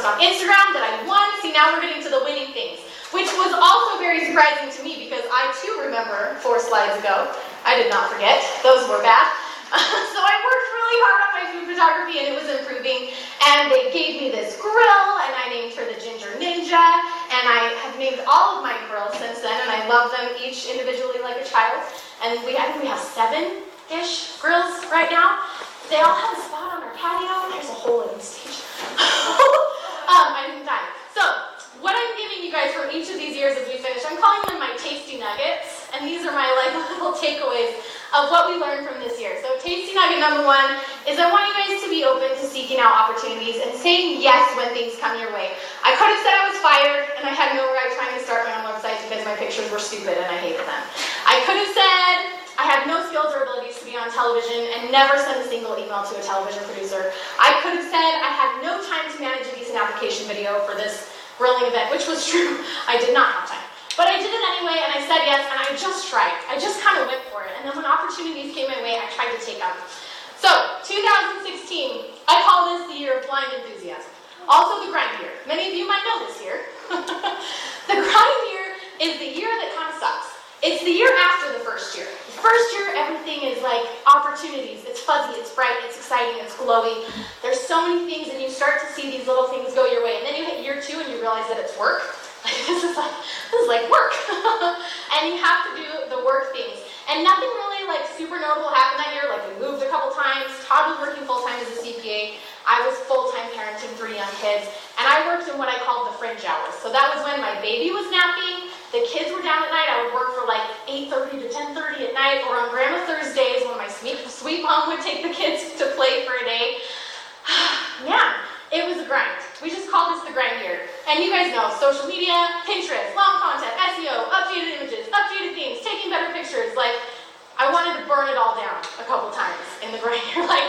on Instagram that I won. See, now we're getting to the winning things, which was also very surprising to me because I too remember 4 slides ago. I did not forget. Those were bad. So I worked really hard on my food photography and it was improving. And they gave me this grill and I named her the Ginger Ninja. And I have named all of my grills since then and I love them each individually like a child. And I think we have 7-ish grills right now. They all have a spot on our patio. There's a hole in the stage. I didn't die. So what I'm giving you guys from each of these years as we finish, I'm calling them my tasty nuggets. And these are my little takeaways of what we learned from this year. So tasty nugget number 1 is I want you guys to be open to seeking out opportunities and saying yes when things come your way. I could have said I was fired and I had no right trying to start my own website because my pictures were stupid and I hated them. I could have said I had no skills or abilities to be on television and never send a single email to a television producer. I could have said I had no time to manage a decent application video for this grilling event, which was true. I did not have time. But I did it anyway, and I said yes, and I just tried. I just kind of went for it. And then when opportunities came my way, I tried to take them. So, 2016, I call this the year of blind enthusiasm. Also the grind year. Many of you might know this year. The grind year is the year that kind of sucks. It's the year after the first year. The first year, everything is like opportunities. It's fuzzy, it's bright, it's exciting, it's glowy. There's so many things, and you start to see these little things go your way. And then you hit year 2, and you realize that it's work. This is like work. And you have to do the work things. And nothing really like super notable happened that year. Like we moved a couple times. Todd was working full-time as a CPA. I was full-time parenting 3 young kids. And I worked in what I called the fringe hours. So that was when my baby was napping, the kids were down at night. I would work for like 8:30 to 10:30 at night, or on Grandma Thursdays when my sweet mom would take the kids to play for a day. Yeah. It was a grind. We just call this the grind year. And you guys know, social media, Pinterest, long content, SEO, updated images, updated themes, taking better pictures. Like, I wanted to burn it all down a couple times in the grind year. Like,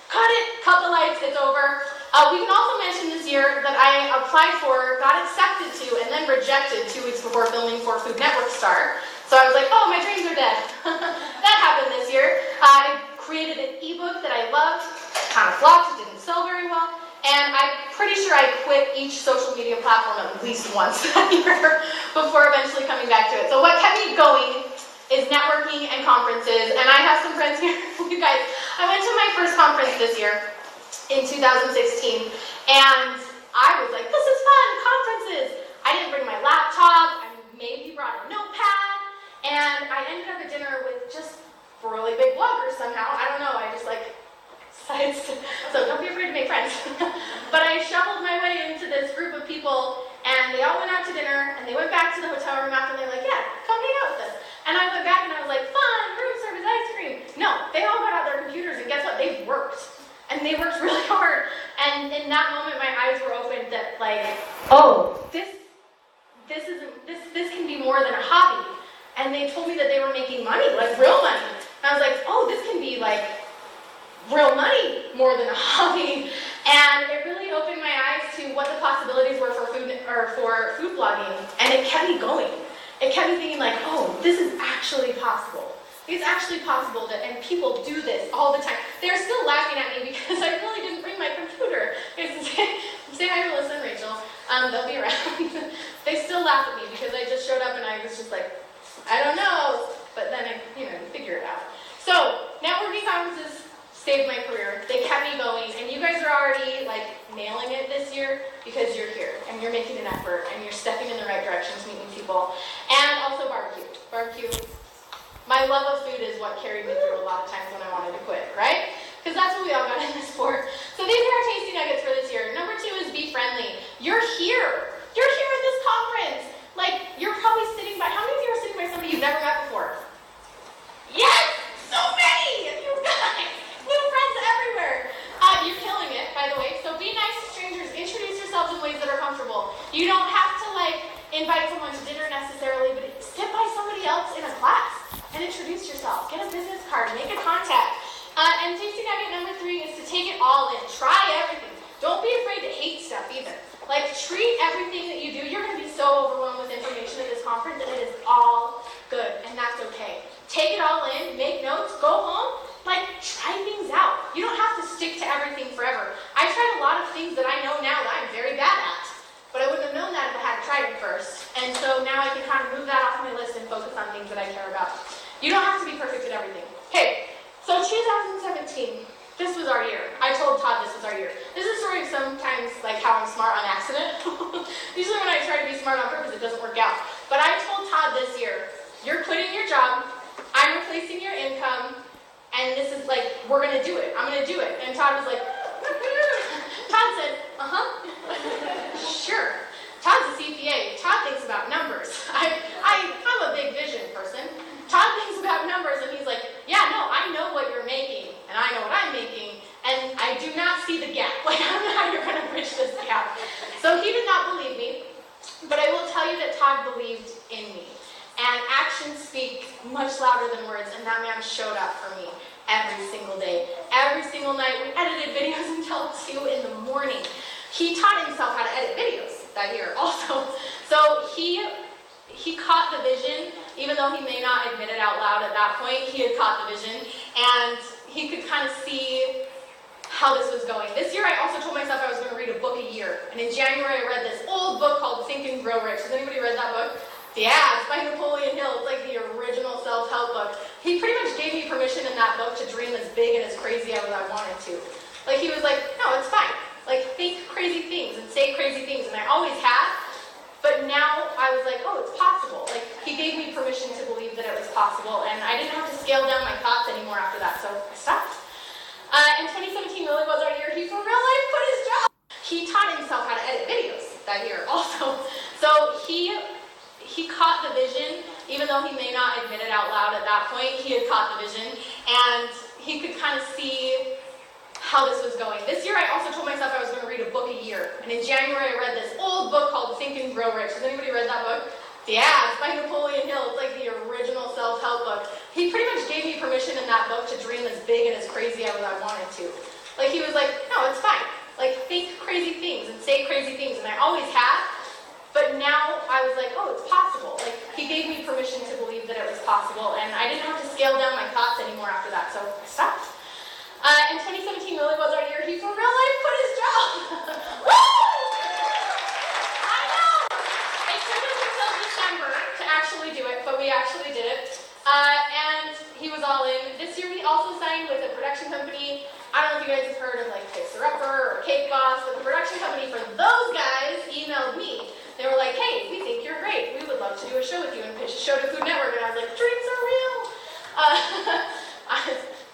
cut it, cut the lights, it's over. We can also mention this year that I applied for, got accepted to, and then rejected 2 weeks before filming for Food Network Star. So I was like, oh, my dreams are dead. That happened this year. I created an ebook that I loved, kind of flopped, it didn't sell very well. And I'm pretty sure I quit each social media platform at least once that year before eventually coming back to it. So what kept me going is networking and conferences. And I have some friends here, you guys. I went to my first conference this year in 2016. And I was like, this is fun, conferences. I didn't bring my laptop. I maybe brought a notepad. And I ended up at dinner with just really big bloggers somehow. I don't know. I just like... So don't be afraid to make friends. But I shuffled my way into this group of people, and they all went out to dinner, and they went back to the hotel room after, and they were like, yeah, come hang out with us. And I went back, and I was like, fun, room service, ice cream. No, they all got out their computers, and guess what? They worked. And they worked really hard. And in that moment, my eyes were opened that, like, oh, this can be more than a hobby. And they told me that they were making money, like real money. And I was like, oh, this can be, like, real money more than a hobby. And it really opened my eyes to what the possibilities were for food blogging, and it kept me going. It kept me thinking like, oh, this is actually possible. It's actually possible and people do this all the time. They're still laughing at me because I really didn't bring my computer. Say hi to Melissa and Rachel. They'll be around. They still laugh at me because I just showed up and I was just like, I don't know, but then I, figure it out. So networking conferences saved my career. They kept me going, and you guys are already like nailing it this year because you're here and you're making an effort and you're stepping in the right directions, meeting people, and also barbecue. Barbecue. My love of food is what carried me through a lot of times when I wanted to quit, right? Because that's what we all got in this for. So these are our tasty nuggets for this year. Number 2 is be friendly. You're here. You're here at this conference. Like, you're probably sitting by, how many of you are sitting by somebody you've never met before? Yes! So many of you guys! New friends everywhere. You're killing it, by the way. So be nice to strangers. Introduce yourselves in ways that are comfortable. You don't have to invite someone to dinner necessarily, but sit by somebody else in a class and introduce yourself. Get a business card. Make a contact. And tasty nugget number 3 is to take it all in. Try everything. Don't be afraid to hate stuff either. Like, treat everything that you do. You're going to be so overwhelmed with information at this conference, and it is all good, and that's okay. Take it all in. Make notes. Go home. Try things out. You don't have to stick to everything forever. I tried a lot of things that I know now that I'm very bad at. You don't have to be perfect at everything. Okay, so 2017, this was our year. I told Todd this was our year. This is sort of sometimes like how I'm smart on accident. Usually when I try to be smart on purpose, it doesn't work out. But I told Todd this year, you're quitting your job, I'm replacing your income, and this is like, we're going to do it. I'm going to do it. And Todd was like, Todd said, sure. Todd's a CPA. Todd thinks about numbers. I'm a big vision person. Todd thinks about numbers, and he's like, yeah, no, I know what you're making, and I know what I'm making, and I do not see the gap. Like, I don't know how you're going to bridge this gap. So he did not believe me, but I will tell you that Todd believed in me. And actions speak much louder than words, and that man showed up for me every single day. Every single night, we edited videos until 2 in the morning. He taught himself how to edit videos that year also. So he caught the vision, even though he may not admit it out loud at that point, he had caught the vision, and he could kind of see how this was going. This year I also told myself I was going to read a book a year, and in January I read this old book called Think and Grow Rich. Has anybody read that book? Yeah, it's by Napoleon Hill. It's like the original self-help book. He pretty much gave me permission in that book to dream as big and as crazy as I wanted to. Like, he was like, no, it's fine. Like, think crazy things and say crazy things, and I always have. But now I was like, oh, it's possible. Like, he gave me permission to believe that it was possible, and I didn't have to scale down my thoughts anymore after that, so I stopped. And 2017 really was our year. He, for real life, quit his job. He taught himself how to edit videos that year also. So he caught the vision, even though he may not admit it out loud at that point, he had caught the vision, and he could kind of see how this was going. This year I also told myself I was going to read a book a year, and in January I read this old book called Think and Grow Rich. Has anybody read that book? Yeah, it's by Napoleon Hill. It's like the original self-help book. He pretty much gave me permission in that book to dream as big and as crazy as I wanted to. Like, he was like, no, it's fine. Like, think crazy things and say crazy things, and I always have. But now I was like, oh, it's possible. Like, he gave me permission to believe that it was possible, and I didn't have to scale down my thoughts anymore after that, so I stopped. And 2017 really was our year. He, for real life, quit his job. Woo! I know! It took us until December to actually do it, but we actually did it. And he was all in. This year we also signed with a production company. I don't know if you guys have heard of like Fixer Upper or Cake Boss, but the production company for those guys emailed me. They were like, hey, we think you're great. We would love to do a show with you and pitch a show to Food Network. And I was like, dreams are real.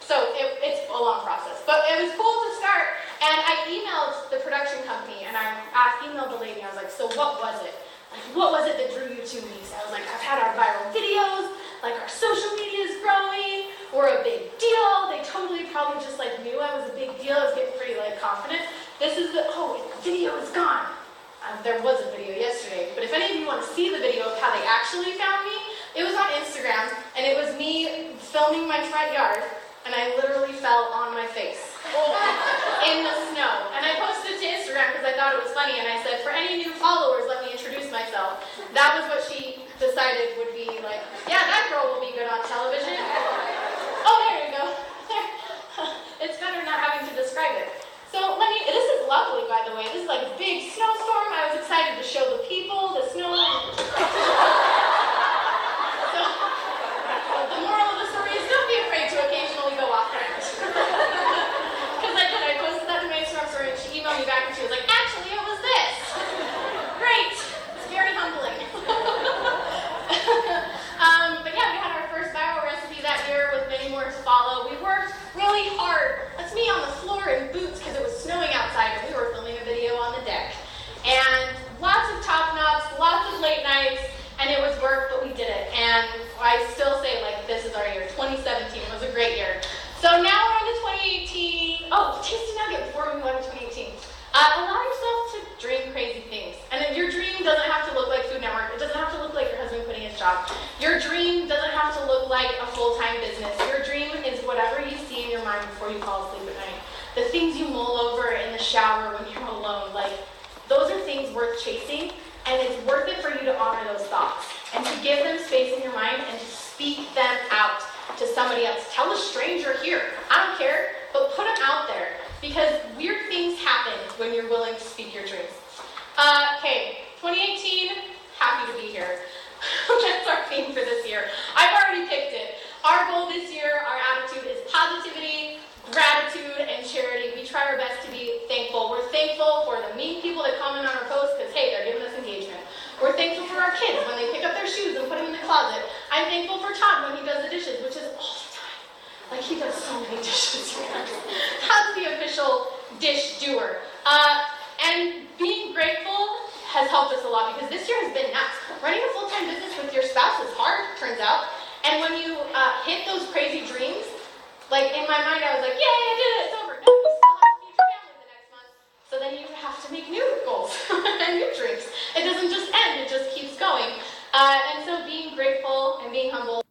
So it's a long process. But it was cool to start. And I emailed the production company, and I emailed the lady. I was like, so what was it? Like, what was it that drew you to me? So I was like, I've had our viral videos. Like, our social media is growing. We're a big deal. They totally probably just like knew I was a big deal. I was getting pretty like confident. This is the video is gone. There was a video yesterday, but if any of you want to see the video of how they actually found me, it was on Instagram, and it was me filming my front yard, and I literally fell on my face in the snow. And I posted it to Instagram because I thought it was funny, and I said, for any new followers, let me introduce myself. That was what she decided would be like, yeah, that girl will be good on television. Oh, there you go. It's better not having to describe it. So this is lovely, by the way. This is like a big snowstorm. I was excited to show the people, the snow. So, the moral of the story is don't be afraid to occasionally go off brand. Because I posted that to my Instagram story, and she emailed me back, and she was like, actually, it was this. Great. It's very humbling. But yeah, we had our first viral recipe that year with many more to follow. We worked really hard. That's me on the floor in boots because it was snowing outside and we were filming a video on the deck. And lots of top knots, lots of late nights, and it was work, but we did it. And I still say, like, this is our year. 2017 was a great year. So now we're on to 2018. Oh, tasty nugget before we move on to 2018. Allow yourself to dream crazy things. And if your dream doesn't have to look like Food Network, it doesn't have to look like your husband quitting his job. Your dream doesn't have to look like a full-time business. Your dream is whatever you see in your mind before you fall asleep at night. The things you mull over in the shower when you're alone, like, those are things worth chasing, and it's worth it for you to honor those thoughts and to give them space in your mind and to speak them out to somebody else. Tell a stranger here. I don't care, but put them out there. Because weird things happen when you're willing to speak your dreams. Okay, 2018, happy to be here. That's our theme for this year. I've already picked it. our goal this year, our attitude is positivity, gratitude, and charity. We try our best to be thankful. We're thankful for the mean people that comment on our posts because, hey, they're giving us engagement. We're thankful for our kids when they pick up their shoes and put them in the closet. I'm thankful for Todd when he does the dishes, which is all the time. Like, he does so many dishes, you guys. That's the official dish doer. And being grateful has helped us a lot because this year has been nuts. Running a full-time business with your spouse is hard, turns out. And when you hit those crazy dreams, like in my mind I was like, yay, I did it, it's over. No, you still have to feed your family the next month. So then you have to make new goals and new dreams. It doesn't just end, it just keeps going. And so being grateful and being humble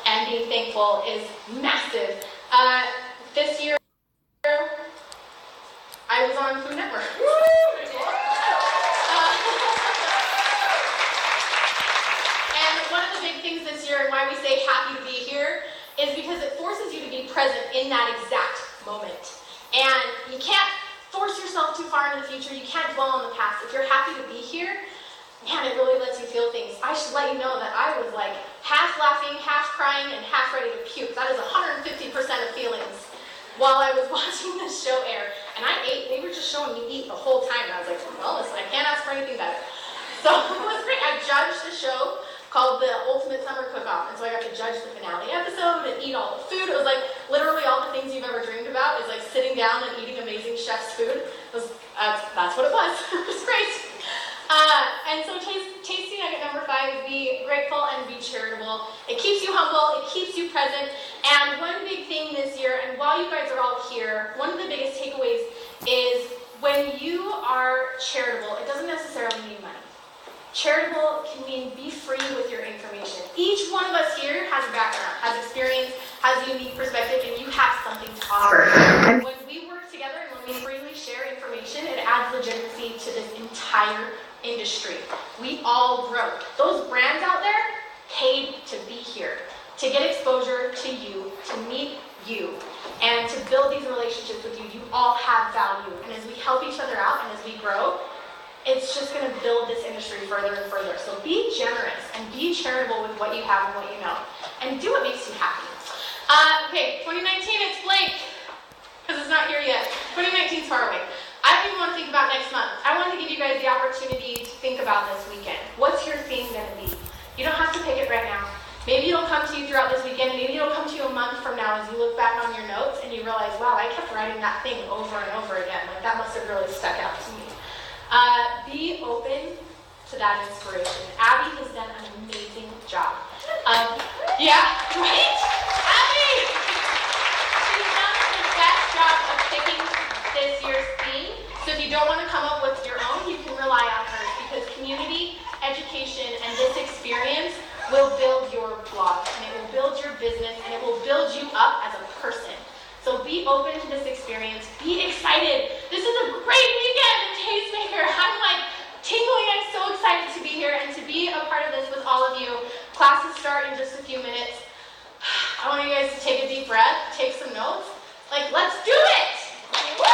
and being thankful is massive. This year, I was on Food Network. And one of the big things this year and why we say happy to be here is because it forces you to be present in that exact moment. And you can't force yourself too far into the future. You can't dwell on the past. If you're happy to be here, man, it really lets you feel things. I should let you know that I was like half laughing, half crying, and half ready to puke. That is 150% of feelings while I was watching this show air. And I ate. They were just showing me eat the whole time. And I was like, well, listen, I can't ask for anything better. So it was great. I judged a show called The Ultimate Summer Cook-Off. And so I got to judge the finale episode and eat all the food. It was like literally all the things you've ever dreamed about is like sitting down and eating amazing chef's food. That's what it was. It was great. And so tasting nugget number 5 is be grateful and be charitable. It keeps you humble, it keeps you present. And one big thing this year, and while you guys are all here, one of the biggest takeaways is when you are charitable, it doesn't necessarily mean money. Charitable can mean be free with your information. Each one of us here has a background, has experience, has a unique perspective, and you have something to offer. And when we work together and when we freely share information, it adds legitimacy to this entire industry. We all grow. Those brands out there paid to be here, to get exposure to you, to meet you, and to build these relationships with you. You all have value. And as we help each other out and as we grow, it's just going to build this industry further and further. So be generous and be charitable with what you have and what you know. And do what makes you happy. Okay, 2019, it's blank, because it's not here yet. 2019 is far away. I don't even want to think about next month. I want to give you guys the opportunity to think about this weekend. What's your theme going to be? You don't have to pick it right now. Maybe it'll come to you throughout this weekend. Maybe it'll come to you a month from now as you look back on your notes and you realize, wow, I kept writing that thing over and over again. Like, that must have really stuck out to me. Be open to that inspiration. Abby has done an amazing job. Yeah, right? Abby! She's done the best job of picking this year's theme. So if you don't want to come up with your own, you can rely on hers because community, education, and this experience will build your blog, and it will build your business, and it will build you up as a person. So be open to this experience. Be excited. This is a great weekend at Tastemaker. I'm like tingling. I'm so excited to be here and to be a part of this with all of you. Classes start in just a few minutes. I want you guys to take a deep breath, take some notes. Like, let's do it! Woo!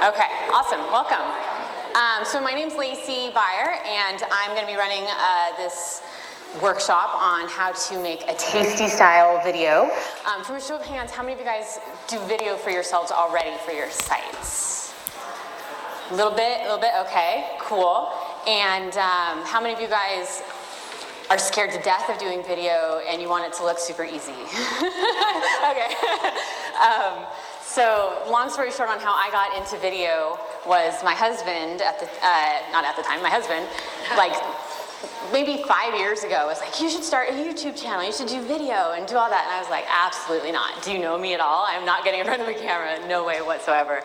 Okay, awesome, welcome. So my name's Lacey Byer, and I'm going to be running this workshop on how to make a tasty style video. From a show of hands, how many of you guys do video for yourselves already for your sites? A little bit, okay, cool. And how many of you guys are scared to death of doing video and you want it to look super easy? Okay. So long story short on how I got into video was my husband, not at the time, my husband, like maybe 5 years ago was like, you should start a YouTube channel, you should do video and do all that. And I was like, absolutely not. Do you know me at all? I'm not getting in front of a camera, no way whatsoever.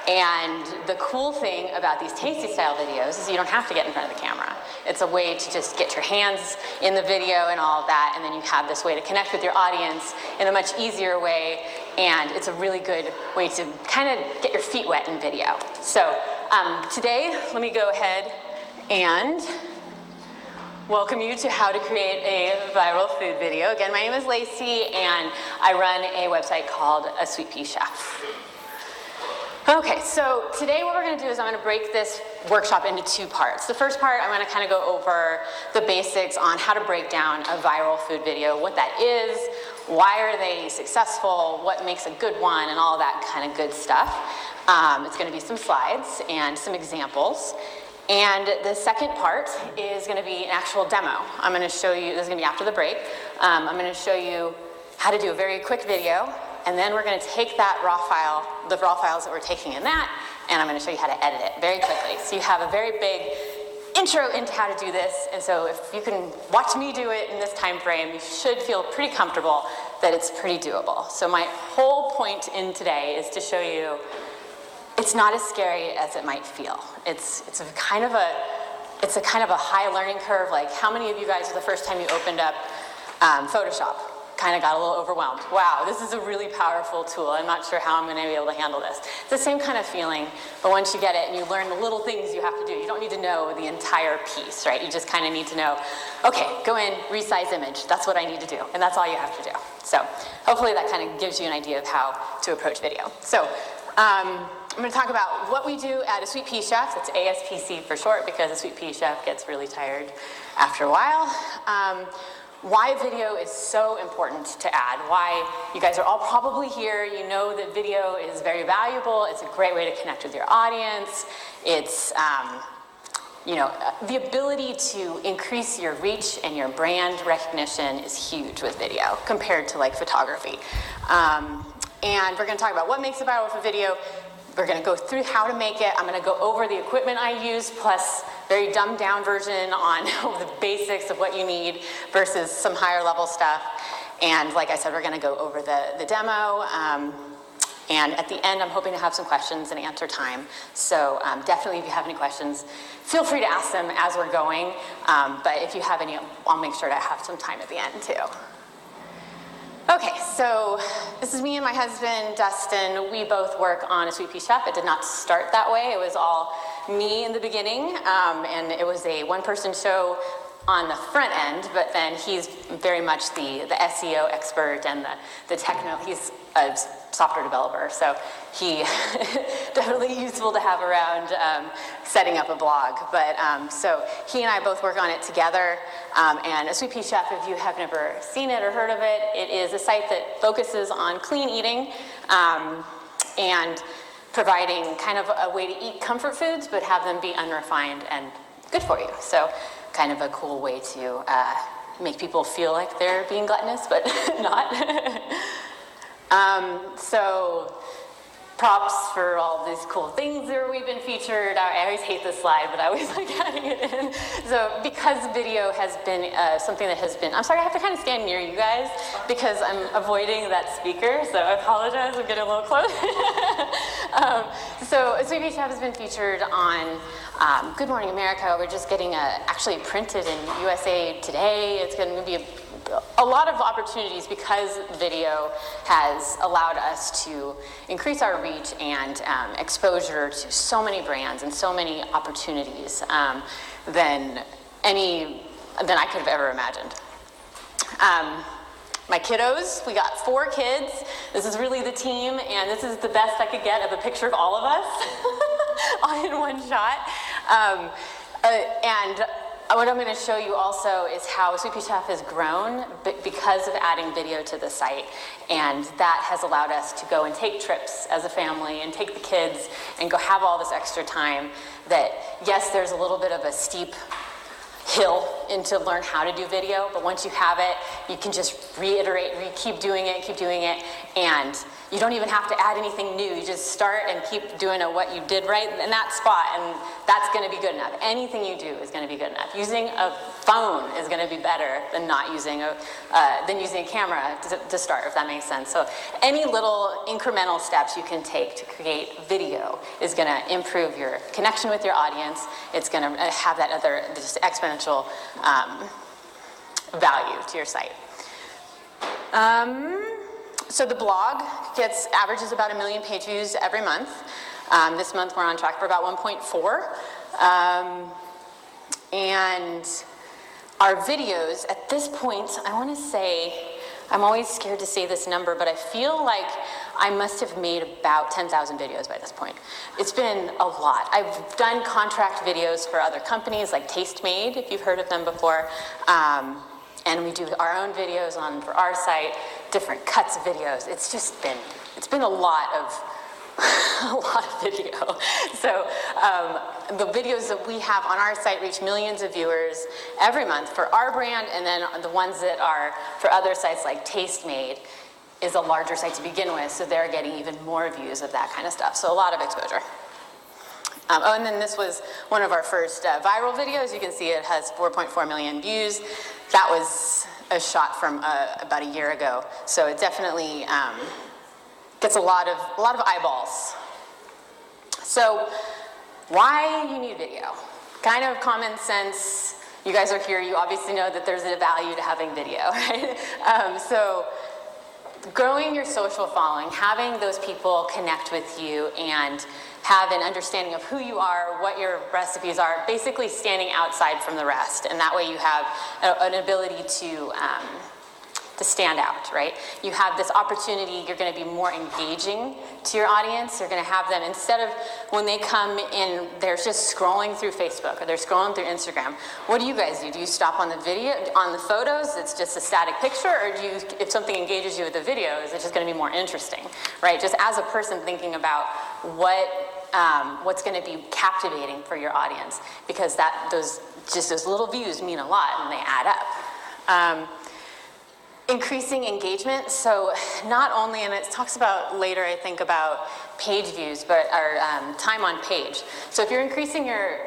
And the cool thing about these tasty style videos is you don't have to get in front of the camera. It's a way to just get your hands in the video and all of that, and then you have this way to connect with your audience in a much easier way, and it's a really good way to kind of get your feet wet in video. So today, let me go ahead and welcome you to how to create a viral food video. Again, my name is Lacey, and I run a website called A Sweet Pea Chef. Okay, so today what we're going to do is I'm going to break this workshop into two parts. The first part, I'm going to kind of go over the basics on how to break down a viral food video, what that is, why are they successful, what makes a good one, and all that kind of good stuff. It's going to be some slides and some examples. And the second part is going to be an actual demo. I'm going to show you, this is going to be after the break, I'm going to show you how to do a very quick video, and then we're going to take that raw file, the raw files that we're taking in that, and I'm going to show you how to edit it very quickly. So you have a very big intro into how to do this, and so if you can watch me do it in this time frame, you should feel pretty comfortable that it's pretty doable. So my whole point in today is to show you it's not as scary as it might feel. It's a kind of a high learning curve. Like, how many of you guys, the first time you opened up Photoshop, kind of got a little overwhelmed? Wow, this is a really powerful tool. I'm not sure how I'm going to be able to handle this. It's the same kind of feeling, but once you get it and you learn the little things you have to do, you don't need to know the entire piece, right? You just kind of need to know, okay, go in, resize image. That's what I need to do, and that's all you have to do. So hopefully that kind of gives you an idea of how to approach video. So I'm going to talk about what we do at A Sweet Pea Chef. It's ASPC for short, because A Sweet Pea Chef gets really tired after a while. Why video is so important to add, why you guys are all probably here. You know that video is very valuable. It's a great way to connect with your audience. It's, you know, the ability to increase your reach and your brand recognition is huge with video compared to like photography. And we're going to talk about what makes a viral video. We're going to go through how to make it. I'm going to go over the equipment I use, plus very dumbed down version on the basics of what you need versus some higher level stuff. And like I said, we're going to go over the demo. And at the end, I'm hoping to have some questions and answer time. So definitely, if you have any questions, feel free to ask them as we're going. But if you have any, I'll make sure to have some time at the end too. Okay, so this is me and my husband, Dustin. We both work on A Sweet Pea Chef. It did not start that way. It was all me in the beginning, and it was a one-person show on the front end, but then he's very much the SEO expert and the techno. He's a software developer, so he definitely useful to have around setting up a blog. But so he and I both work on it together. And A Sweet Pea Chef, if you have never seen it or heard of it, it is a site that focuses on clean eating and providing kind of a way to eat comfort foods, but have them be unrefined and good for you. So kind of a cool way to make people feel like they're being gluttonous, but not. So props for all these cool things that we've been featured. I always hate this slide, but I always like adding it in. So because video has been something that has been, I'm sorry, I have to kind of stand near you guys because I'm avoiding that speaker, so I apologize, I'm getting a little close. So A Sweet Pea Chef has been featured on Good Morning America. We're just getting actually printed in USA Today. It's going to be a lot of opportunities because video has allowed us to increase our reach and exposure to so many brands and so many opportunities than I could have ever imagined. My kiddos, we got 4 kids. This is really the team, and this is the best I could get of a picture of all of us all in one shot. And what I'm going to show you also is how Sweet Pea Chef has grown because of adding video to the site, and that has allowed us to go and take trips as a family and take the kids and go have all this extra time that, yes, there's a little bit of a steep hill into learn how to do video, but once you have it, you can just reiterate, keep doing it, and You don't even have to add anything new. You just start and keep doing what you did right in that spot, and that's going to be good enough. Anything you do is going to be good enough. Using a phone is going to be better than not using a camera to start, if that makes sense. So any little incremental steps you can take to create video is going to improve your connection with your audience. It's going to have that other just exponential value to your site. So the blog averages about 1 million page views every month. This month we're on track for about 1.4. And our videos, at this point, I want to say, I'm always scared to say this number, but I feel like I must have made about 10,000 videos by this point. It's been a lot. I've done contract videos for other companies like Tastemakers, if you've heard of them before. And we do our own videos for our site, different cuts of videos. It's been a lot of video. So the videos that we have on our site reach millions of viewers every month for our brand, and then the ones that are for other sites like Tastemakers is a larger site to begin with, so they're getting even more views of that kind of stuff. So a lot of exposure. And then this was one of our first viral videos. You can see it has 4.4 million views. That was a shot from about a year ago. So it definitely gets a lot of eyeballs. So why you need video? Kind of common sense. You guys are here. You obviously know that there's a value to having video, right? So growing your social following, having those people connect with you and have an understanding of who you are, what your recipes are, basically standing outside from the rest. And that way you have an ability to stand out, right? You have this opportunity, you're going to be more engaging to your audience. You're going to have them, instead of when they come in, they're just scrolling through Facebook or they're scrolling through Instagram. What do you guys do? Do you stop on the video, on the photos? It's just a static picture, or do you, if something engages you with the video, is it just going to be more interesting, right? Just as a person thinking about what's going to be captivating for your audience, because those little views mean a lot and they add up. Increasing engagement, so not only, and it talks about later, I think, about page views, but our time on page. So if you're increasing your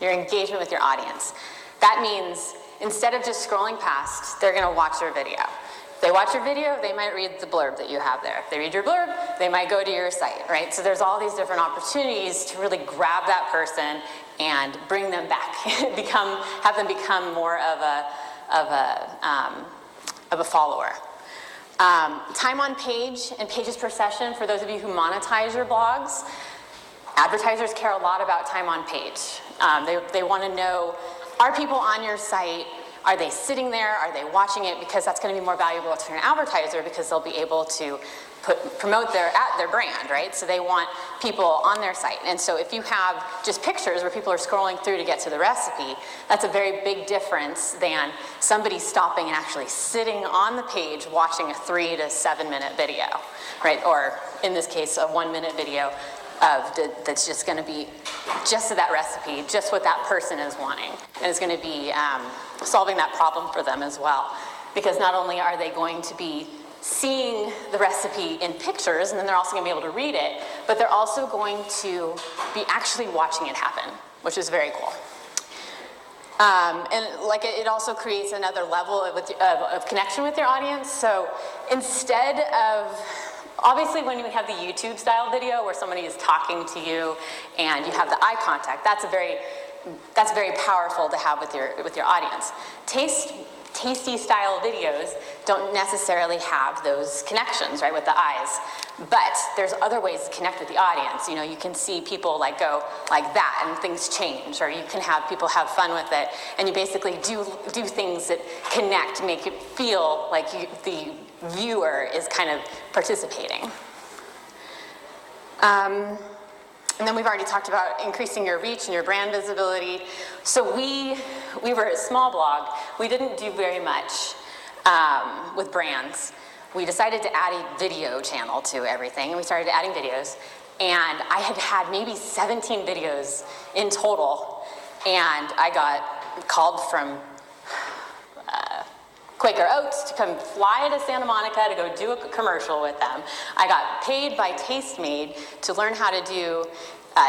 engagement with your audience, that means instead of just scrolling past, they're gonna watch your video. If they watch your video, they might read the blurb that you have there. If they read your blurb, they might go to your site, right? So there's all these different opportunities to really grab that person and bring them back, have them become more of a follower. Time on page and pages per session, for those of you who monetize your blogs, advertisers care a lot about time on page. They want to know, are people on your site? Are they sitting there? Are they watching it? Because that's going to be more valuable to an advertiser, because they'll be able to promote their brand, right? So they want people on their site. And so if you have just pictures where people are scrolling through to get to the recipe, that's a very big difference than somebody stopping and actually sitting on the page watching a 3 to 7 minute video, right? Or in this case, a 1 minute video that's just going to be just to that recipe, just what that person is wanting. And it's going to be solving that problem for them as well. Because not only are they going to be seeing the recipe in pictures, and then they're also going to be able to read it, but they're also going to be actually watching it happen, which is very cool. And it also creates another level of connection with your audience. So instead of, obviously when you have the YouTube style video where somebody is talking to you and you have the eye contact, that's very powerful to have with your audience. Tasty style videos don't necessarily have those connections, right, with the eyes. But there's other ways to connect with the audience. You know, you can see people go like that and things change, or you can have people have fun with it, and you basically do things that connect, make it feel like the viewer is kind of participating. And then we've already talked about increasing your reach and your brand visibility. So we were a small blog. We didn't do very much with brands. We decided to add a video channel to everything, and we started adding videos. And I had maybe 17 videos in total, and I got called from Quaker Oats to come fly to Santa Monica to go do a commercial with them. I got paid by Tastemade to learn how to do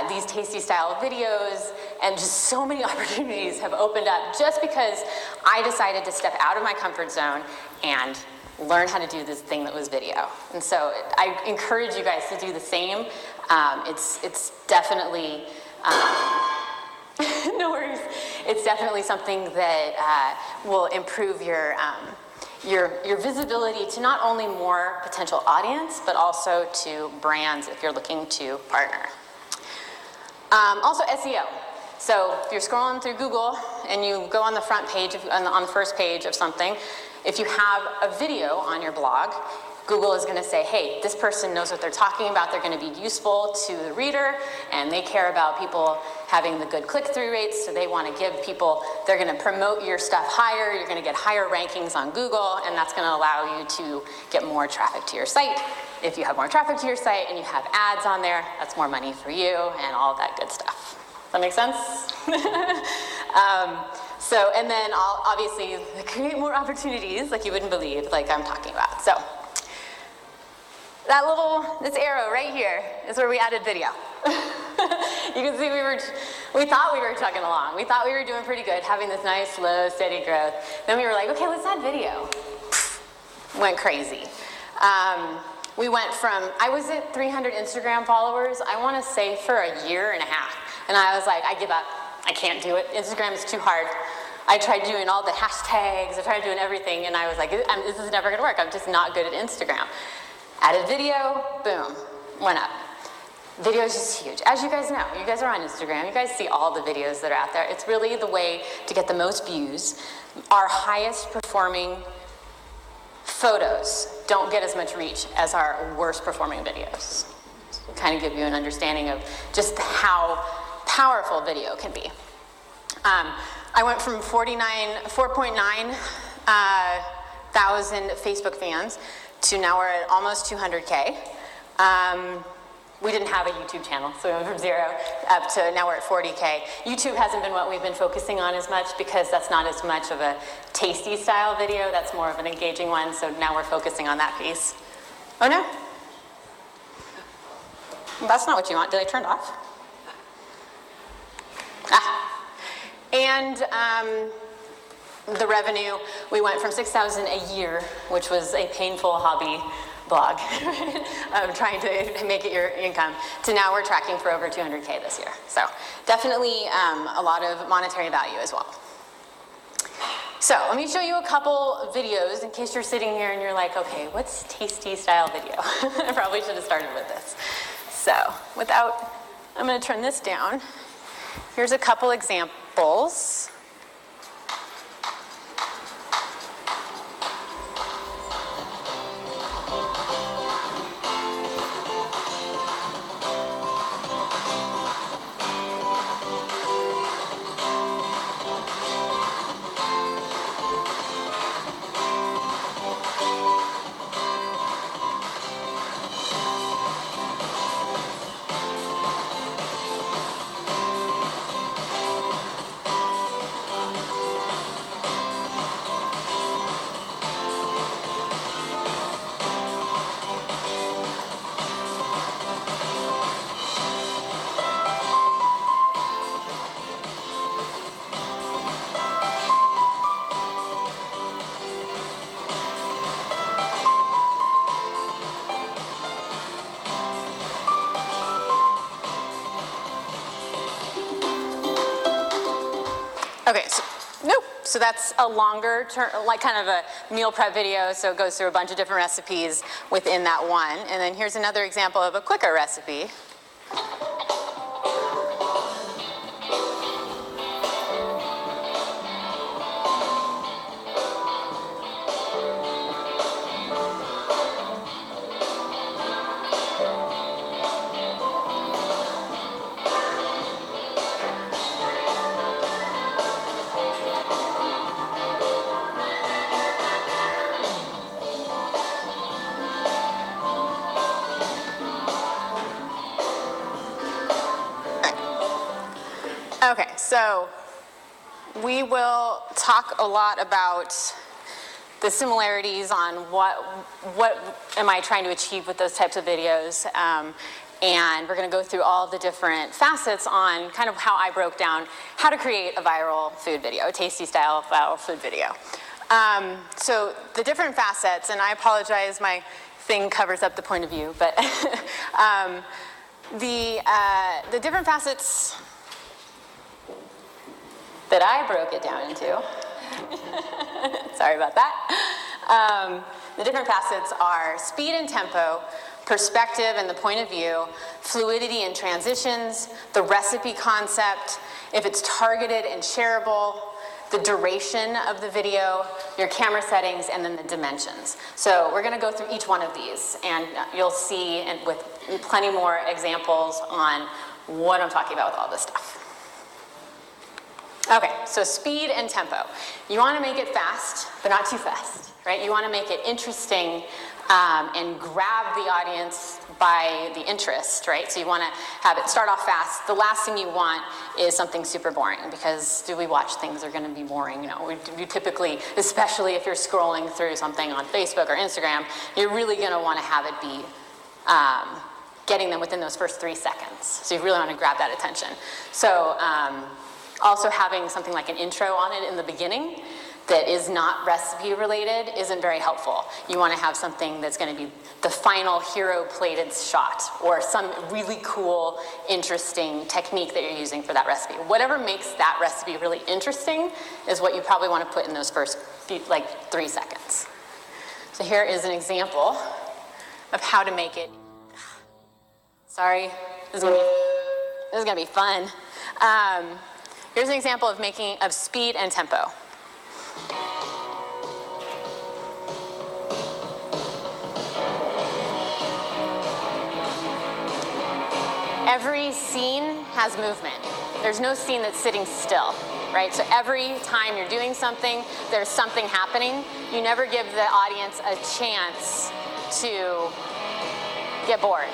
these tasty style videos, and just so many opportunities have opened up just because I decided to step out of my comfort zone and learn how to do this thing that was video. And so I encourage you guys to do the same. It's definitely, no worries. It's definitely something that will improve your visibility to not only more potential audience, but also to brands if you're looking to partner. Also SEO. So if you're scrolling through Google and you go on the front page, on the first page of something, if you have a video on your blog, Google is going to say, hey, this person knows what they're talking about, they're going to be useful to the reader, and they care about people having the good click-through rates, so they want to give people, they're going to promote your stuff higher, you're going to get higher rankings on Google, and that's going to allow you to get more traffic to your site. If you have more traffic to your site and you have ads on there, that's more money for you and all that good stuff. Does that make sense? And then I'll obviously create more opportunities like you wouldn't believe, like I'm talking about. So this arrow right here is where we added video. You can see we thought we were chugging along. We thought we were doing pretty good, having this nice, slow, steady growth. Then we were like, okay, let's add video. Went crazy. We went from, I was at 300 Instagram followers, I want to say for a year and a half. And I was like, I give up. I can't do it. Instagram is too hard. I tried doing all the hashtags, I tried doing everything, and I was like, this is never going to work. I'm just not good at Instagram. Added video, boom, went up. Video is just huge. As you guys know, you guys are on Instagram, you guys see all the videos that are out there. It's really the way to get the most views. Our highest performing photos don't get as much reach as our worst performing videos. So kind of give you an understanding of just how powerful video can be. I went from 4.9 thousand Facebook fans to now we're at almost 200K. We didn't have a YouTube channel, so we went from 0 up to now we're at 40K. YouTube hasn't been what we've been focusing on as much because that's not as much of a tasty style video, that's more of an engaging one, so now we're focusing on that piece. Oh no? That's not what you want. Did I turn it off? And the revenue, we went from 6,000 a year, which was a painful hobby blog of trying to make it your income, to now we're tracking for over 200K this year. So definitely a lot of monetary value as well. So let me show you a couple videos in case you're sitting here and you're like, okay, what's tasty style video? I probably should have started with this. So I'm going to turn this down. Here's a couple examples. Okay, so that's a longer term, like kind of a meal prep video, so it goes through a bunch of different recipes within that one. And then here's another example of a quicker recipe. Okay, so we will talk a lot about the similarities on what am I trying to achieve with those types of videos. And we're going to go through all the different facets on kind of how I broke down how to create a viral food video, a tasty style viral food video. So the different facets, and I apologize, my thing covers up the point of view, but the different facets that I broke it down into, sorry about that. The different facets are speed and tempo, perspective and the point of view, fluidity and transitions, the recipe concept, if it's targeted and shareable, the duration of the video, your camera settings, and then the dimensions. So we're going to go through each one of these, and you'll see and with plenty more examples on what I'm talking about with all this stuff. Okay, so speed and tempo. You want to make it fast, but not too fast, right? You want to make it interesting and grab the audience by the interest, right? So you want to have it start off fast. The last thing you want is something super boring, because do we watch things that are going to be boring? You know, you typically, especially if you're scrolling through something on Facebook or Instagram, you're really going to want to have it be getting them within those first 3 seconds. So you really want to grab that attention. So also having something like an intro on it in the beginning that is not recipe related isn't very helpful. You want to have something that's going to be the final hero plated shot, or some really cool, interesting technique that you're using for that recipe. Whatever makes that recipe really interesting is what you probably want to put in those first 3 seconds. So here is an example of how to make it. Sorry, this is gonna be fun. Here's an example of speed and tempo. Every scene has movement. There's no scene that's sitting still, right? So every time you're doing something, there's something happening. You never give the audience a chance to get bored.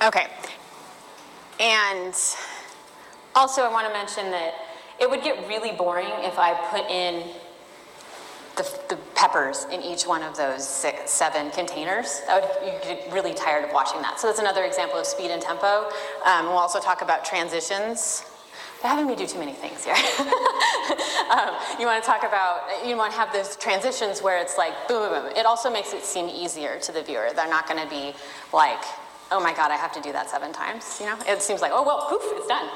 Okay, and also I want to mention that it would get really boring if I put in the peppers in each one of those 6, 7 containers. You'd get really tired of watching that. So that's another example of speed and tempo. We'll also talk about transitions. They're having me do too many things here. You want to talk about, you want to have those transitions where it's like boom, boom, boom. It also makes it seem easier to the viewer. They're not going to be like, oh my God, I have to do that 7 times, you know? It seems like, oh, well, poof, it's done.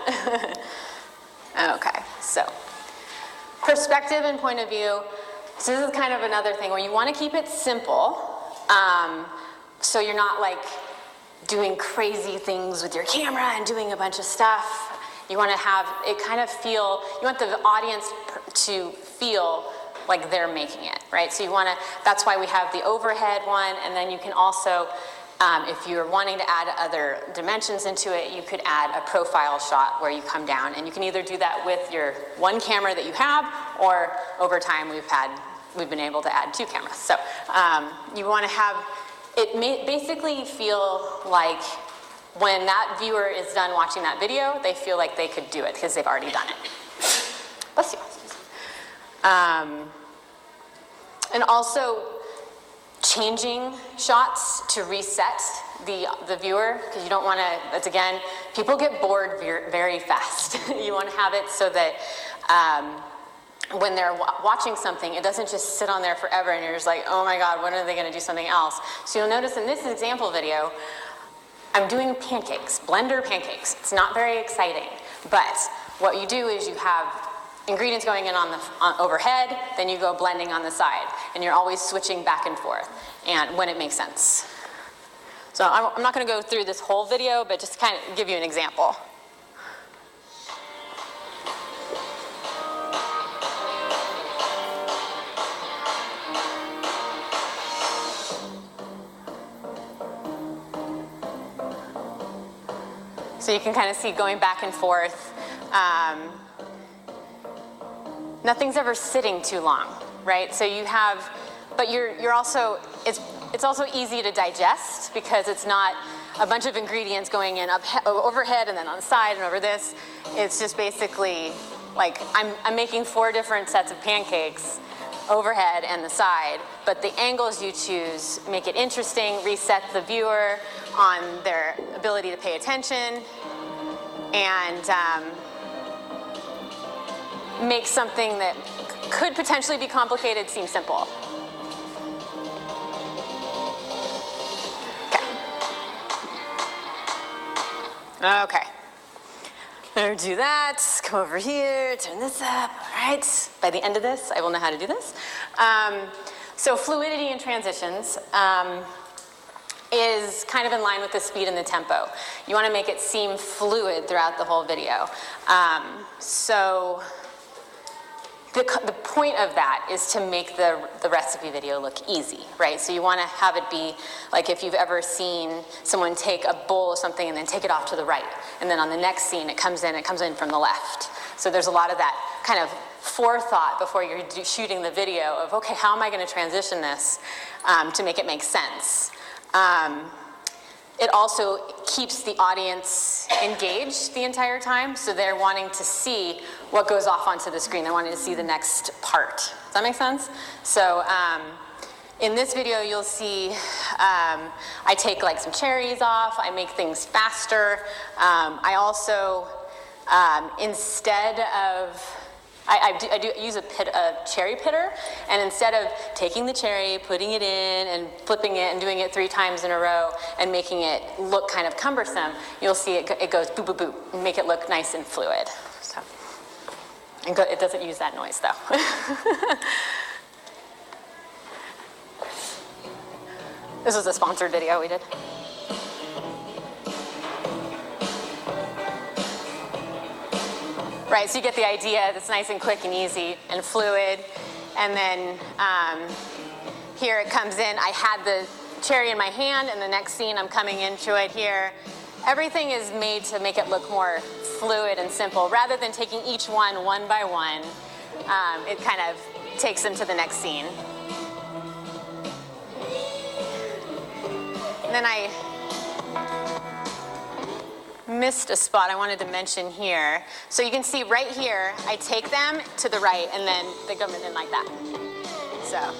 Okay, so perspective and point of view. So this is kind of another thing where you want to keep it simple, so you're not like doing crazy things with your camera and doing a bunch of stuff. You want to have it kind of feel, you want the audience to feel like they're making it, right? So you want to, that's why we have the overhead one, and then you can also, if you're wanting to add other dimensions into it, you could add a profile shot where you come down, and you can either do that with your one camera that you have, or over time we've been able to add 2 cameras. So you want to have it basically feel like when that viewer is done watching that video, they feel like they could do it because they've already done it. Bless you. And also changing shots to reset the viewer, because you don't want to, that's again, people get bored very fast. You want to have it so that when they're watching something, it doesn't just sit on there forever and you're just like, oh my God, when are they going to do something else? So you'll notice in this example video, I'm doing pancakes, blender pancakes. It's not very exciting, but what you do is you have ingredients going in on overhead, then you go blending on the side, and you're always switching back and forth, and when it makes sense. So I'm not going to go through this whole video, but just kind of give you an example. So you can kind of see going back and forth. Nothing's ever sitting too long, right? So you have, but you're also, it's also easy to digest because it's not a bunch of ingredients going in overhead and then on the side and over this. It's just basically like I'm making 4 different sets of pancakes, overhead and the side, but the angles you choose make it interesting, reset the viewer on their ability to pay attention, and make something that could potentially be complicated seem simple. Okay. Better do that. Come over here, turn this up. All right. By the end of this, I will know how to do this. So fluidity in transitions is kind of in line with the speed and the tempo. You want to make it seem fluid throughout the whole video. So the point of that is to make the recipe video look easy, right? So you want to have it be like if you've ever seen someone take a bowl of something and then take it off to the right, and then on the next scene it comes in from the left. So there's a lot of that kind of forethought before you're shooting the video of, okay, how am I going to transition this to make it make sense? It also keeps the audience engaged the entire time, so they're wanting to see what goes off onto the screen. They're wanting to see the next part. Does that make sense? So in this video, you'll see I take like some cherries off. I make things faster. I also, instead of I do use a cherry pitter, and instead of taking the cherry, putting it in, and flipping it, and doing it 3 times in a row, and making it look kind of cumbersome, you'll see it goes boop, boop, boop, and make it look nice and fluid. So, it doesn't use that noise, though. This was a sponsored video we did. Right, so you get the idea. It's nice and quick and easy and fluid. And then here it comes in. I had the cherry in my hand, and the next scene I'm coming into it here. Everything is made to make it look more fluid and simple. Rather than taking each one by one, it kind of takes them to the next scene. And then I missed a spot I wanted to mention here. So you can see right here, I take them to the right, and then they come in like that. So, yeah.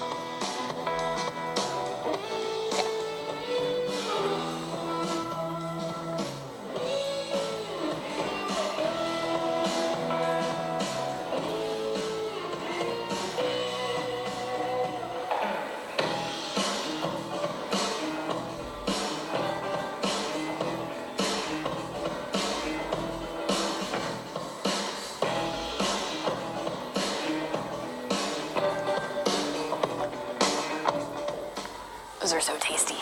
Those are so tasty.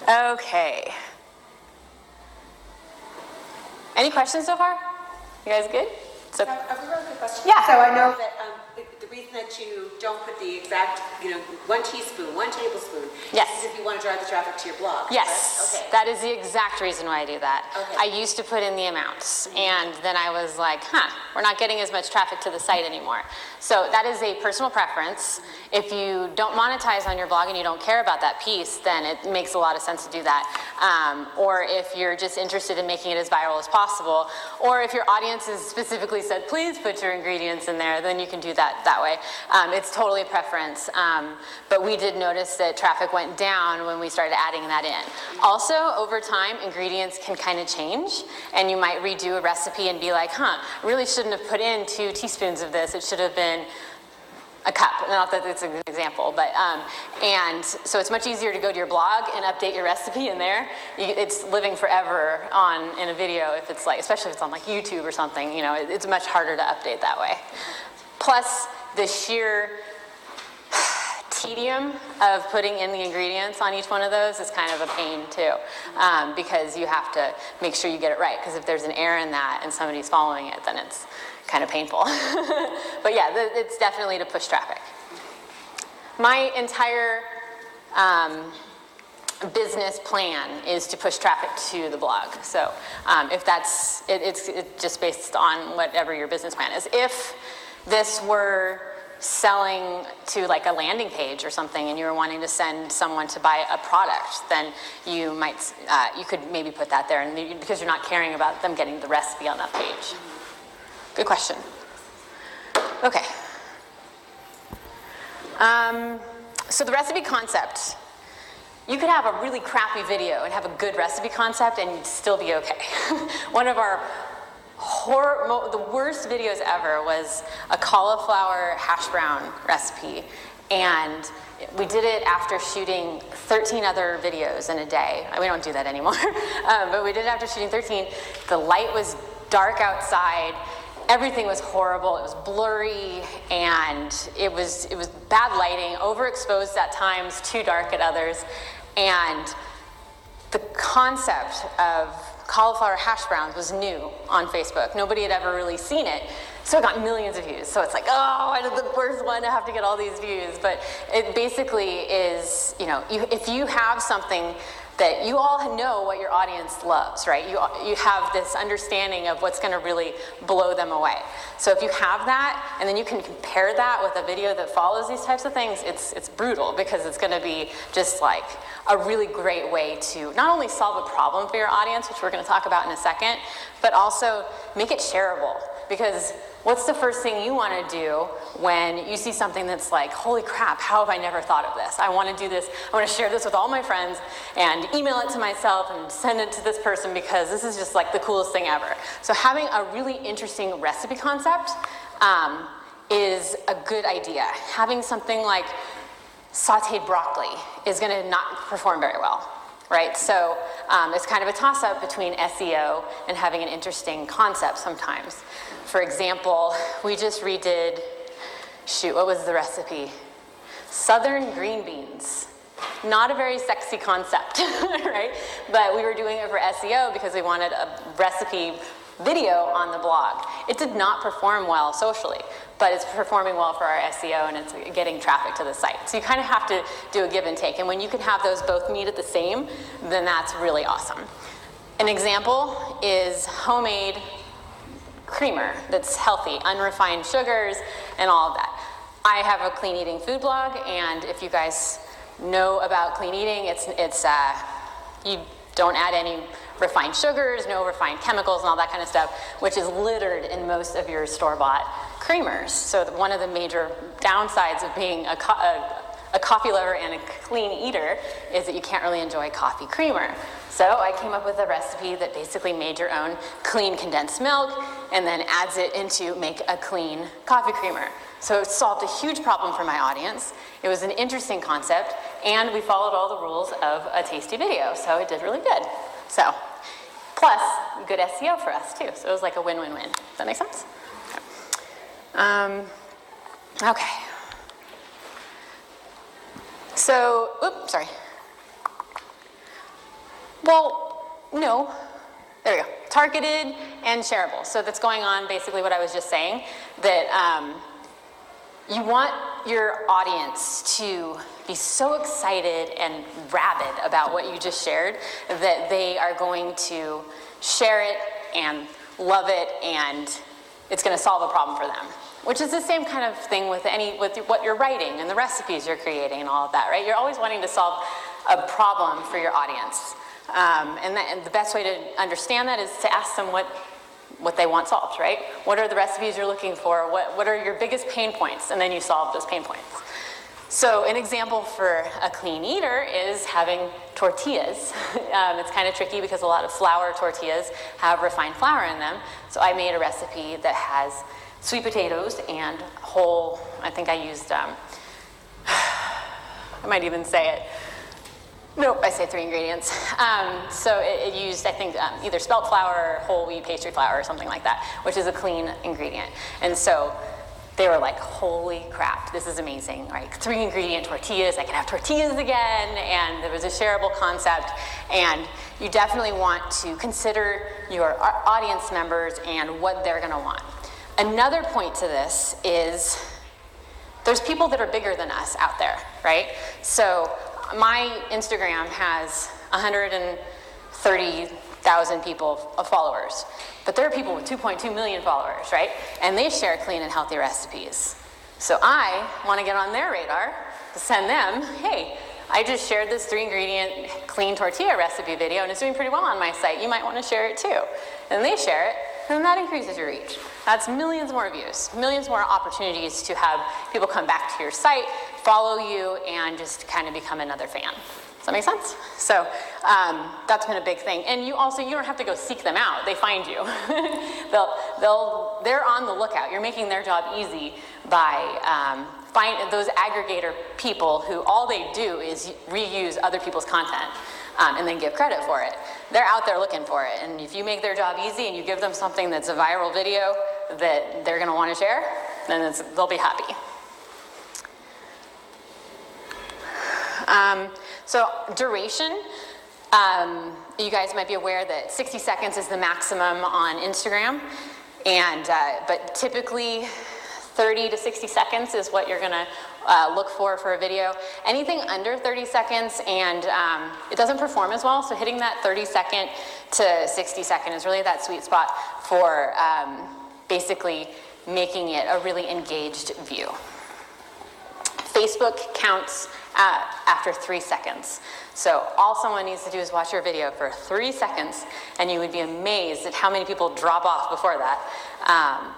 Okay. Any questions so far? You guys good? So, I have a really good question. Yeah. So I know that the reason that you don't put the exact, 1 teaspoon, 1 tablespoon, Yes. is if you want to drive the traffic to your blog. yes, correct? Okay. that is the exact reason why I do that. Okay. I used to put in the amounts, and then I was like, we're not getting as much traffic to the site anymore. So that is a personal preference. If you don't monetize on your blog and you don't care about that piece, then it makes a lot of sense to do that. Or if you're just interested in making it as viral as possible, or if your audience has specifically said, please put your ingredients in there, then you can do that way. It's totally a preference. But we did notice that traffic went down when we started adding that in. Also, over time, ingredients can kind of change, and you might redo a recipe and be like, I really shouldn't have put in 2 teaspoons of this. It should have been a cup. Not that it's an example, but and so it's much easier to go to your blog and update your recipe in there. It's living forever in a video if it's like, especially if it's on like YouTube or something. It's much harder to update that way. Plus, the sheer tedium of putting in the ingredients on each one of those is kind of a pain too, because you have to make sure you get it right, because if there's an error in that and somebody's following it, then it's kind of painful. But yeah, it's definitely to push traffic. My entire business plan is to push traffic to the blog. So if that's, it's just based on whatever your business plan is. If this were selling to like a landing page or something and you were wanting to send someone to buy a product, then you might, you could maybe put that there, and because you're not caring about them getting the recipe on that page. Good question. Okay. So the recipe concept. You could have a really crappy video and have a good recipe concept and you'd still be okay. One of our the worst videos ever was a cauliflower hash brown recipe, and we did it after shooting 13 other videos in a day. We don't do that anymore, but we did it after shooting 13. The light was dark outside. Everything was horrible. It was blurry, and it was bad lighting, overexposed at times, too dark at others. And the concept of cauliflower hash browns was new on Facebook. Nobody had ever really seen it, so it got millions of views. So it's like, oh, I did the first one to have to get all these views. But it basically is, you know, if you have something that you all know what your audience loves, right? You have this understanding of what's gonna really blow them away. So if you have that, and then you can compare that with a video that follows these types of things, it's brutal, because it's gonna be just like a really great way to not only solve a problem for your audience, which we're gonna talk about in a second, but also make it shareable. Because what's the first thing you want to do when you see something that's like, holy crap, how have I never thought of this? I want to do this. I want to share this with all my friends and email it to myself and send it to this person because this is just like the coolest thing ever. So having a really interesting recipe concept is a good idea. Having something like sauteed broccoli is going to not perform very well. Right, so it's kind of a toss-up between SEO and having an interesting concept sometimes. For example, we just redid, shoot, what was the recipe? Southern green beans. Not a very sexy concept, right? But we were doing it for SEO because we wanted a recipe video on the blog. It did not perform well socially, but it's performing well for our SEO and it's getting traffic to the site. So you kind of have to do a give and take. And when you can have those both meet at the same, then that's really awesome. An example is homemade creamer that's healthy, unrefined sugars and all of that. I have a clean eating food blog, and if you guys know about clean eating, you don't add any refined sugars, no refined chemicals and all that kind of stuff, which is littered in most of your store-bought creamers. So one of the major downsides of being a coffee lover and a clean eater is that you can't really enjoy coffee creamer. So I came up with a recipe that basically made your own clean condensed milk and then adds it into make a clean coffee creamer. So it solved a huge problem for my audience. It was an interesting concept, and we followed all the rules of a tasty video, so it did really good. So, plus, good SEO for us too. So it was like a win-win-win. Does that make sense? Okay. So, oops, sorry. Well, no. There we go. Targeted and shareable. So that's going on basically what I was just saying, that you want your audience to be so excited and rabid about what you just shared that they are going to share it and love it, and it's going to solve a problem for them. Which is the same kind of thing with what you're writing and the recipes you're creating and all of that, right? You're always wanting to solve a problem for your audience. And the best way to understand that is to ask them what they want solved, right? What are the recipes you're looking for? What are your biggest pain points? And then you solve those pain points. So an example for a clean eater is having tortillas. It's kind of tricky because a lot of flour tortillas have refined flour in them. So I made a recipe that has sweet potatoes and whole, I think I used, I might even say it. Nope, I say 3 ingredients. So it used, I think, either spelt flour or whole wheat pastry flour or something like that, which is a clean ingredient. And so they were like, holy crap, this is amazing, right? 3 ingredient tortillas, I can have tortillas again, and there was a shareable concept. And you definitely want to consider your audience members and what they're gonna want. Another point to this is there's people that are bigger than us out there, right? So my Instagram has 130,000 people of followers, but there are people with 2.2 million followers, right? And they share clean and healthy recipes. So I want to get on their radar to send them, hey, I just shared this 3-ingredient clean tortilla recipe video and it's doing pretty well on my site. You might want to share it too. And they share it, and then that increases your reach. That's millions more views, millions more opportunities to have people come back to your site, follow you, and just kind of become another fan. Does that make sense? So that's been a big thing. And you don't have to go seek them out. They find you. They're on the lookout. You're making their job easy by find those aggregator people who all they do is reuse other people's content and then give credit for it. They're out there looking for it, and if you make their job easy and you give them something that's a viral video that they're going to want to share, then they'll be happy. So duration, you guys might be aware that 60 seconds is the maximum on Instagram, and but typically 30 to 60 seconds is what you're gonna look for a video. Anything under 30 seconds and it doesn't perform as well, so hitting that 30-second to 60-second is really that sweet spot for basically making it a really engaged view. Facebook counts after 3 seconds. So all someone needs to do is watch your video for 3 seconds, and you would be amazed at how many people drop off before that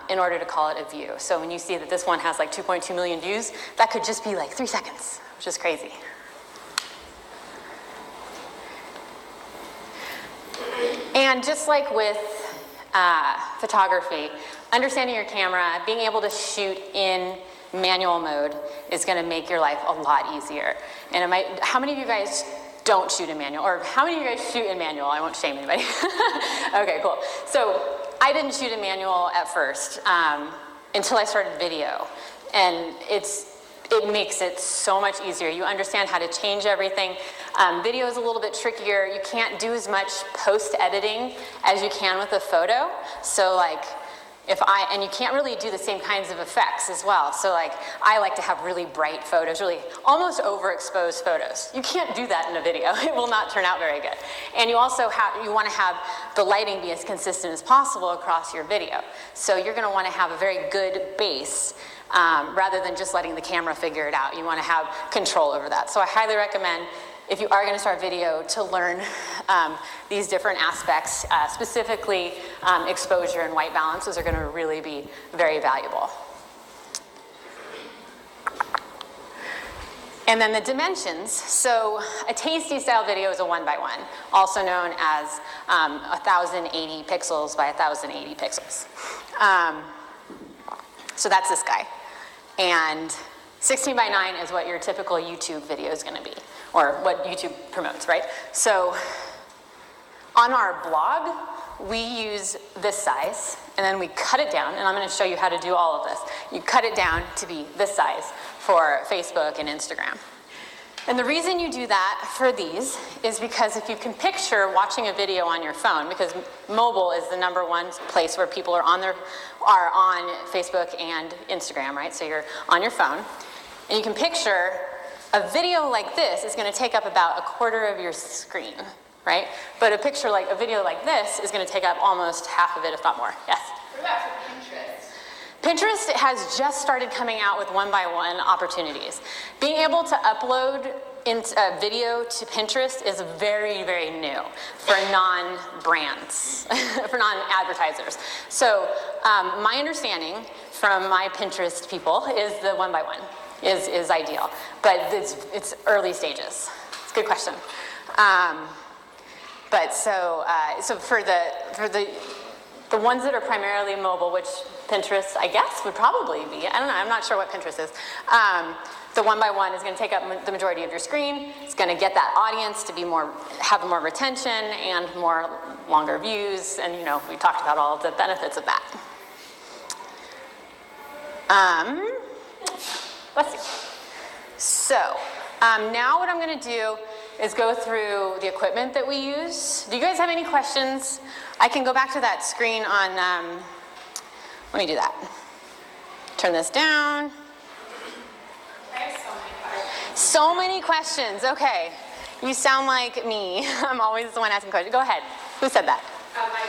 in order to call it a view. So when you see that this one has like 2.2 million views, that could just be like 3 seconds, which is crazy. And just like with photography, understanding your camera, being able to shoot in manual mode is going to make your life a lot easier. And how many of you guys don't shoot in manual? Or how many of you guys shoot in manual? I won't shame anybody. Okay, cool. So I didn't shoot in manual at first until I started video. And it makes it so much easier. You understand how to change everything. Video is a little bit trickier. You can't do as much post-editing as you can with a photo. So like, and you can't really do the same kinds of effects as well. So like, I like to have really bright photos, really almost overexposed photos. You can't do that in a video. It will not turn out very good. And you also you want to have the lighting be as consistent as possible across your video. So you're going to want to have a very good base rather than just letting the camera figure it out. You want to have control over that. So I highly recommend, if you are going to start video, to learn these different aspects, specifically exposure and white balance. Those are going to really be very valuable. And then the dimensions. So a tasty style video is a 1x1, also known as 1080 pixels by 1080 pixels. So that's this guy. And 16:9 is what your typical YouTube video is going to be, or what YouTube promotes, right? So on our blog, we use this size, and then we cut it down, and I'm going to show you how to do all of this. You cut it down to be this size for Facebook and Instagram. And the reason you do that for these is because if you can picture watching a video on your phone, because mobile is the #1 place where people are on Facebook and Instagram, right? So you're on your phone, and you can picture a video like this is going to take up about 1/4 of your screen, right? But a video like this is going to take up almost half of it, if not more. Yes? What about for Pinterest? Pinterest has just started coming out with 1x1 opportunities. Being able to upload a video to Pinterest is very, very new for non-brands, for non-advertisers. So my understanding from my Pinterest people is the 1x1 is ideal, but it's early stages. It's a good question. But so for the ones that are primarily mobile, which Pinterest, I guess, would probably be. I don't know. I'm not sure what Pinterest is. The 1x1 is going to take up the majority of your screen. It's going to get that audience to have more retention and longer views. And we talked about all of the benefits of that. Let's see. So now what I'm going to do is go through the equipment that we use. Do you guys have any questions? I can go back to that screen on, let me do that. Turn this down. I have so many questions. So many questions. Okay. You sound like me. I'm always the one asking questions. Go ahead. Who said that?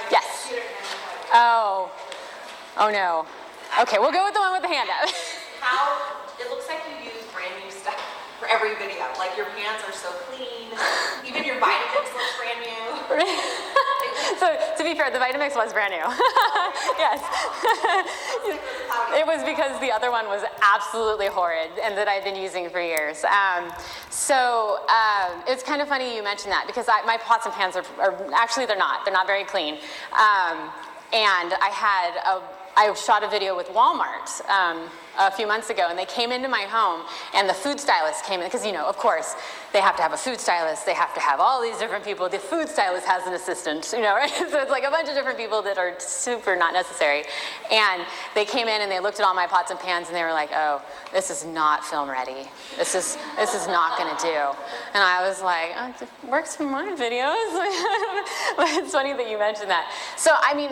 Yes. Oh. Oh no. Okay, we'll go with the one with the hand up. How, it looks like you use brand new stuff for every video. Like your pans are so clean. Even your Vitamix looks brand new. So, to be fair, the Vitamix was brand new. Yes. It was because the other one was absolutely horrid and that I'd been using for years. It's kind of funny you mentioned that because my pots and pans are actually they're not very clean. And I shot a video with Walmart a few months ago, and they came into my home, and the food stylist came in, because, you know, of course, they have to have a food stylist, they have to have all these different people. The food stylist has an assistant, you know, right? So it's like a bunch of different people that are super not necessary. And they came in and they looked at all my pots and pans, and they were like, oh, this is not film ready. This is not gonna do. And I was like, oh, it works for my videos. But it's funny that you mentioned that. So, I mean,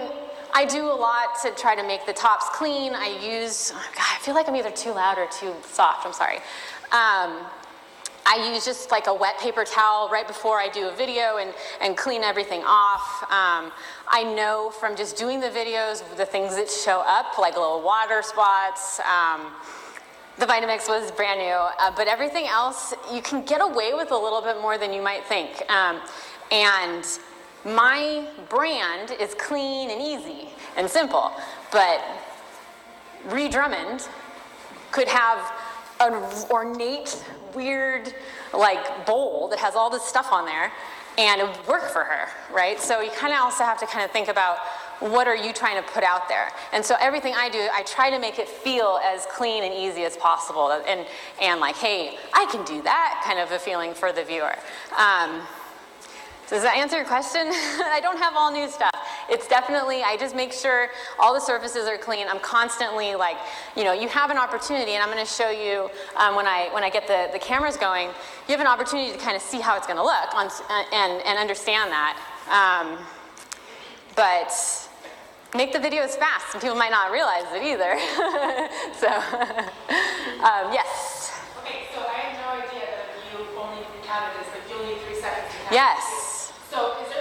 I do a lot to try to make the tops clean. I use, oh God, I feel like I'm either too loud or too soft, I'm sorry. I use just like a wet paper towel right before I do a video and clean everything off. I know from just doing the videos, the things that show up, like little water spots. The Vitamix was brand new, but everything else, you can get away with a little bit more than you might think. And my brand is clean and easy and simple, but Ree Drummond could have an ornate, weird, like bowl that has all this stuff on there, and it would work for her, right? So you kind of also have to kind of think about what are you trying to put out there. And so everything I do, I try to make it feel as clean and easy as possible, and like, hey, I can do that kind of a feeling for the viewer. Does that answer your question? I don't have all new stuff. It's definitely, I just make sure all the surfaces are clean. I'm constantly like, you know, you have an opportunity, and I'm going to show you when I get the cameras going, you have an opportunity to kind of see how it's going to look and understand that. But make the videos fast, and people might not realize it either. So, yes. Okay, so I had no idea that you only counted as like you only need 3 seconds to count. Yes. So is there